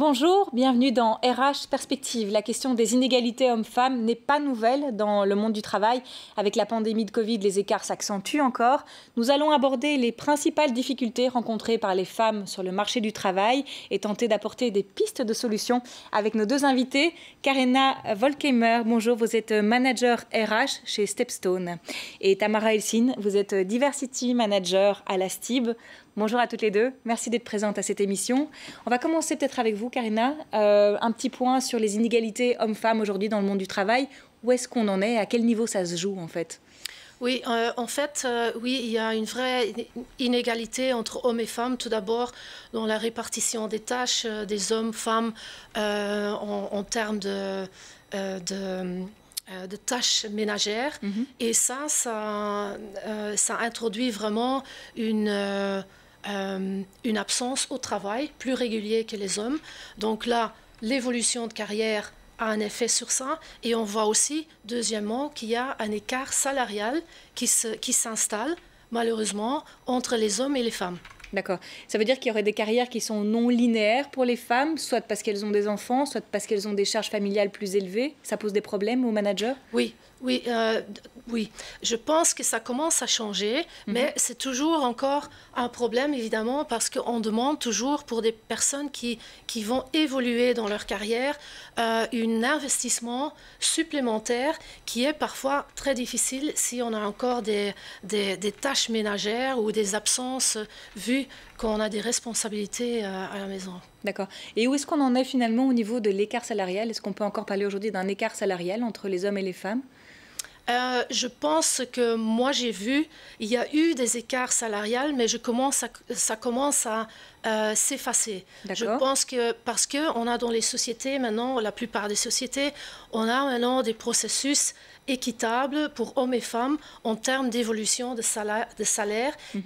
Bonjour, bienvenue dans RH Perspective. La question des inégalités hommes-femmes n'est pas nouvelle dans le monde du travail. Avec la pandémie de Covid, les écarts s'accentuent encore. Nous allons aborder les principales difficultés rencontrées par les femmes sur le marché du travail et tenter d'apporter des pistes de solutions avec nos deux invités. Karina Volkheimer, bonjour, vous êtes manager RH chez Stepstone. Et Tamara Elsine, vous êtes Diversity Manager à la STIB. Bonjour à toutes les deux, merci d'être présentes à cette émission. On va commencer peut-être avec vous, Karina. Un petit point sur les inégalités hommes-femmes aujourd'hui dans le monde du travail. Où est-ce qu'on en est? À quel niveau ça se joue en fait? Oui, oui, il y a une vraie inégalité entre hommes et femmes. Tout d'abord, dans la répartition des tâches des hommes-femmes en termes de tâches ménagères. Et ça introduit vraiment une absence au travail plus régulier que les hommes. Donc là, l'évolution de carrière a un effet sur ça. Et on voit aussi, deuxièmement, qu'il y a un écart salarial qui s'installe, malheureusement, entre les hommes et les femmes. D'accord. Ça veut dire qu'il y aurait des carrières qui sont non linéaires pour les femmes, soit parce qu'elles ont des enfants, soit parce qu'elles ont des charges familiales plus élevées. Ça pose des problèmes aux managers? Oui. Je pense que ça commence à changer, mais c'est toujours encore un problème, évidemment, parce qu'on demande toujours pour des personnes qui vont évoluer dans leur carrière un investissement supplémentaire qui est parfois très difficile si on a encore des tâches ménagères ou des absences vu qu'on a des responsabilités à la maison. D'accord. Et où est-ce qu'on en est finalement au niveau de l'écart salarial? Est-ce qu'on peut encore parler aujourd'hui d'un écart salarial entre les hommes et les femmes? Je pense que moi j'ai vu, il y a eu des écarts salariales, mais ça commence à s'effacer. Je pense que parce qu'on a dans les sociétés maintenant, la plupart des sociétés, on a maintenant des processus équitables pour hommes et femmes en termes d'évolution de salaire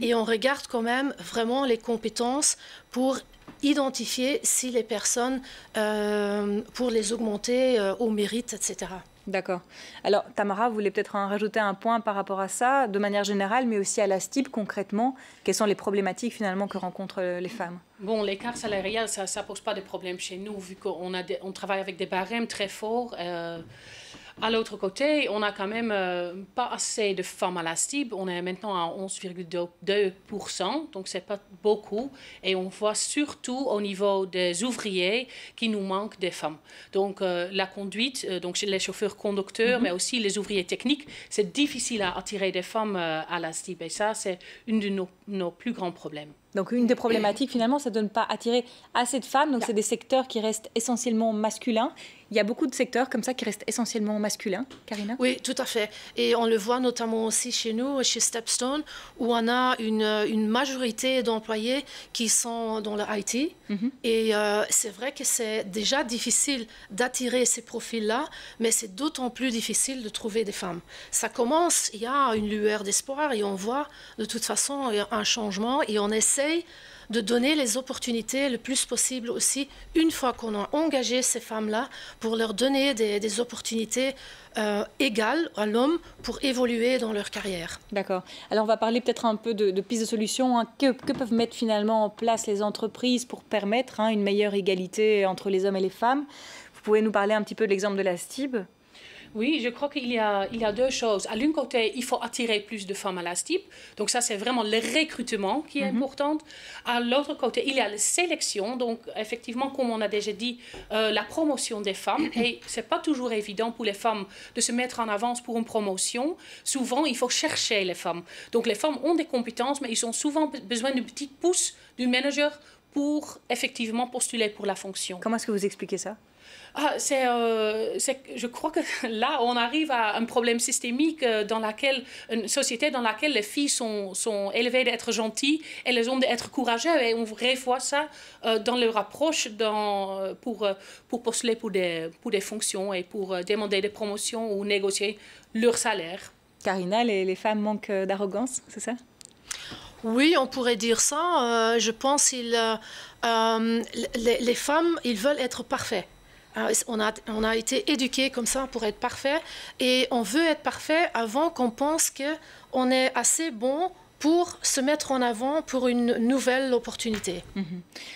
et on regarde quand même vraiment les compétences pour identifier si les personnes, pour les augmenter au mérite, etc. D'accord. Alors, Tamara, vous voulez peut-être en rajouter un point par rapport à ça, de manière générale, mais aussi à la STIB concrètement. Quelles sont les problématiques finalement que rencontrent les femmes? Bon, l'écart salarial, ça ne pose pas de problème chez nous, vu qu'on travaille avec des barèmes très forts. À l'autre côté, on n'a quand même pas assez de femmes à la STIB. On est maintenant à 11,2%, donc ce n'est pas beaucoup. Et on voit surtout au niveau des ouvriers qu'il nous manque des femmes. Donc la conduite, donc les chauffeurs-conducteurs, mais aussi les ouvriers techniques, c'est difficile à attirer des femmes à la STIB. Et ça, c'est un de nos plus grands problèmes. Donc une des problématiques finalement, c'est de ne pas attirer assez de femmes. Donc c'est des secteurs qui restent essentiellement masculins. Il y a beaucoup de secteurs comme ça qui restent essentiellement masculins. Karina? Oui, tout à fait. Et on le voit notamment aussi chez nous, chez Stepstone, où on a une majorité d'employés qui sont dans le IT. Et c'est vrai que c'est déjà difficile d'attirer ces profils-là, mais c'est d'autant plus difficile de trouver des femmes. Ça commence, il y a une lueur d'espoir et on voit de toute façon un changement et on essaie de donner les opportunités le plus possible aussi, une fois qu'on a engagé ces femmes-là, pour leur donner des opportunités égales à l'homme pour évoluer dans leur carrière. D'accord. Alors on va parler peut-être un peu de pistes de solutions. Que peuvent mettre finalement en place les entreprises pour permettre une meilleure égalité entre les hommes et les femmes? Vous pouvez nous parler un petit peu de l'exemple de la STIB? Oui, je crois qu'il y a deux choses. À l'un côté, il faut attirer plus de femmes à la STIB. Donc ça, c'est vraiment le recrutement qui est important. À l'autre côté, il y a la sélection. Donc effectivement, comme on a déjà dit, la promotion des femmes. Et ce n'est pas toujours évident pour les femmes de se mettre en avance pour une promotion. Souvent, il faut chercher les femmes. Donc les femmes ont des compétences, mais ils ont souvent besoin d'une petite pousse du manager pour effectivement postuler pour la fonction. Comment est-ce que vous expliquez ça? Je crois que là, on arrive à un problème systémique une société dans laquelle les filles sont élevées d'être gentilles et les hommes d'être courageux. Et on revoit ça dans leur approche pour postuler pour des fonctions et pour demander des promotions ou négocier leur salaire. Karina, les femmes manquent d'arrogance, c'est ça? Oui, on pourrait dire ça. Je pense que les femmes, ils veulent être parfaits. On a été éduqués comme ça pour être parfait et on veut être parfait avant qu'on pense qu'on est assez bon pour se mettre en avant pour une nouvelle opportunité.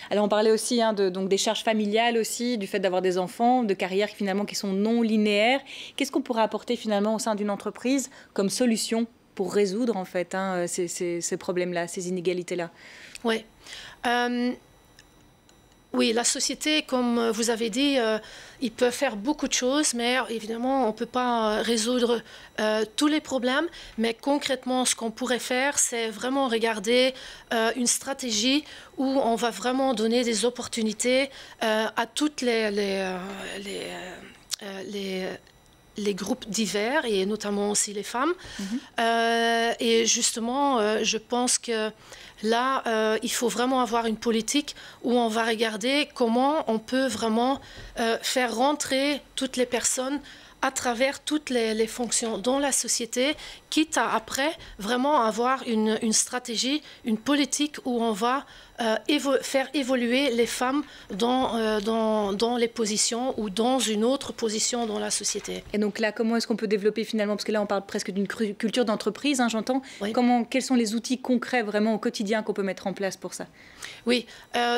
Alors on parlait aussi donc des charges familiales aussi, du fait d'avoir des enfants, de carrières finalement qui sont non linéaires. Qu'est-ce qu'on pourrait apporter finalement au sein d'une entreprise comme solution pour résoudre en fait ces problèmes-là, ces inégalités-là? Oui. Oui, la société, comme vous avez dit, il peut faire beaucoup de choses, mais évidemment, on ne peut pas résoudre tous les problèmes. Mais concrètement, ce qu'on pourrait faire, c'est vraiment regarder une stratégie où on va vraiment donner des opportunités à toutes les groupes divers, et notamment aussi les femmes. Et justement, je pense que là, il faut vraiment avoir une politique où on va regarder comment on peut vraiment faire rentrer toutes les personnes à travers toutes les fonctions dans la société, quitte à après vraiment avoir une stratégie, une politique où on va faire évoluer les femmes dans les positions ou dans une autre position dans la société. Et donc là, comment est-ce qu'on peut développer finalement, parce que là on parle presque d'une culture d'entreprise, j'entends, oui. Quels sont les outils concrets vraiment au quotidien qu'on peut mettre en place pour ça? Oui,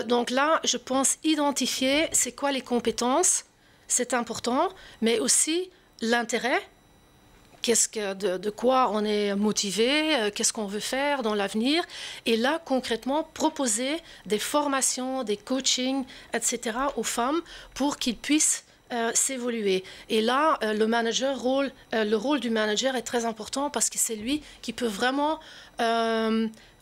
donc là je pense identifier c'est quoi les compétences, c'est important, mais aussi l'intérêt. De quoi on est motivé, qu'est-ce qu'on veut faire dans l'avenir. Et là, concrètement, proposer des formations, des coachings, etc. aux femmes pour qu'ils puissent s'évoluer. Et là, le rôle du manager est très important parce que c'est lui qui peut vraiment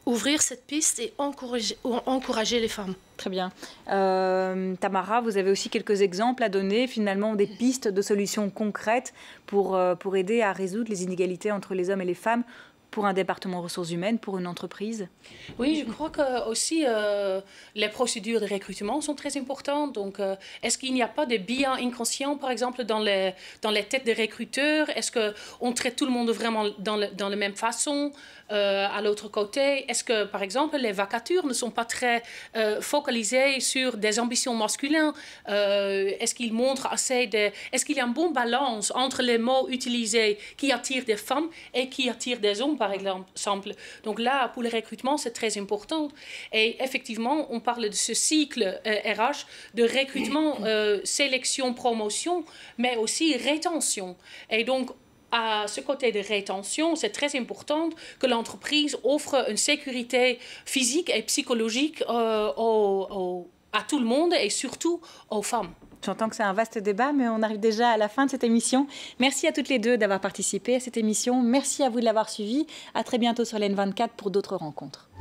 ouvrir cette piste et encourager les femmes. Très bien. Tamara, vous avez aussi quelques exemples à donner, finalement, des pistes de solutions concrètes pour aider à résoudre les inégalités entre les hommes et les femmes pour un département ressources humaines, pour une entreprise? Oui, je crois que aussi les procédures de recrutement sont très importantes. Donc, est-ce qu'il n'y a pas de biais inconscients, par exemple, dans les têtes des recruteurs? Est-ce qu'on traite tout le monde vraiment dans la même façon? À l'autre côté, est-ce que, par exemple, les vacatures ne sont pas très focalisées sur des ambitions masculines? Est-ce qu'ils montrent Est-ce qu'il y a une bonne balance entre les mots utilisés qui attirent des femmes et qui attirent des hommes, par exemple? Donc là, pour le recrutement, c'est très important. Et effectivement, on parle de ce cycle RH de recrutement, sélection, promotion, mais aussi rétention. Et donc, à ce côté de rétention, c'est très important que l'entreprise offre une sécurité physique et psychologique à tout le monde et surtout aux femmes. J'entends que c'est un vaste débat, mais on arrive déjà à la fin de cette émission. Merci à toutes les deux d'avoir participé à cette émission. Merci à vous de l'avoir suivi. À très bientôt sur l'N24 pour d'autres rencontres.